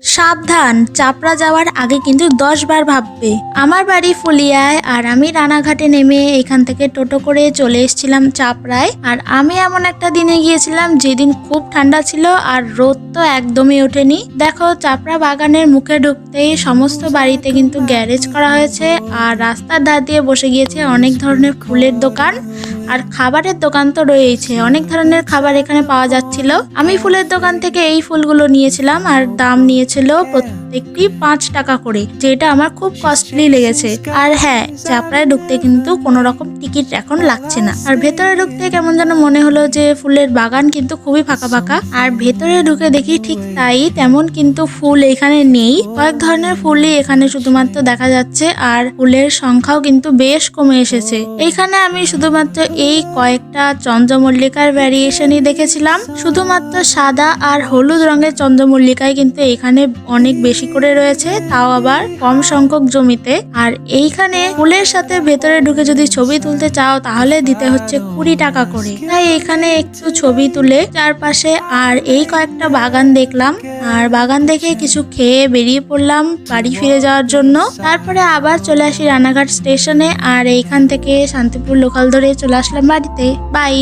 সাবধান, চাপড়া যাওয়ার আগে কিন্তু 10 বার ভাববে। আমার বাড়ি ফুলিয়ায় আর আমি রানাঘাটে নেমে এখান থেকে টোটো করে চলে এসেছিলাম চাপড়ায়। আর আমি এমন একটা দিনে গিয়েছিলাম যেদিন খুব ঠান্ডা ছিল আর রোদ তো একদমই ওঠেনি। দেখো, চাপড়া বাগানের মুখে ঢুকতেই সমস্ত বাড়িতে কিন্তু গ্যারেজ করা হয়েছে আর রাস্তার ধার দিয়ে বসে গিয়েছে অনেক ধরনের ফুলের দোকান আর খাবারের দোকান তো রয়েছে। অনেক ধরনের খাবার এখানে পাওয়া যাচ্ছিল। আমি ফুলের দোকান থেকে এই ফুলগুলো নিয়েছিলাম আর দাম নিয়েছিল প্রত্যেকটি 5 টাকা করে, যেটা আমার খুব কস্টলি লেগেছে। আর হ্যাঁ, চাপড়ায় ঢুকতে কিন্তু কোনো রকম টিকিট এখন লাগছে না। আর ভেতরে ঢুকতে কেমন যেন মনে হলো যে ফুলের বাগান কিন্তু খুবই ফাঁকা ফাঁকা। আর ভেতরে ঢুকে দেখি ঠিক তাই, তেমন কিন্তু ফুল এখানে নেই। কয়েক ধরনের ফুলই এখানে শুধুমাত্র দেখা যাচ্ছে আর ফুলের সংখ্যাও কিন্তু বেশ কমে এসেছে। এইখানে আমি শুধুমাত্র এই কয়েকটা চন্দ্রমল্লিকার ভ্যারিয়েশনই দেখেছিলাম। শুধুমাত্র সাদা আর হলুদ রঙের চন্দ্রমল্লিকায় কিন্তু এখানে অনেক বেশি করে রয়েছে, তাও আবার কম সংখ্যক জমিতে। আর এইখানে ফুলের সাথে ভেতরে ঢুকে যদি ছবি তুলতে চাও তাহলে দিতে হচ্ছে 20 টাকা করে। তাই এখানে একটু ছবি তুলে চারপাশে আর এই কয়েকটা বাগান দেখলাম। আর বাগান দেখে কিছু খেয়ে বেরিয়ে পড়লাম বাড়ি ফিরে যাওয়ার জন্য। তারপরে আবার চলে আসি রানাঘাট স্টেশনে আর এইখান থেকে শান্তিপুর লোকাল ধরে চলে আসলাম বাড়িতে। বাই।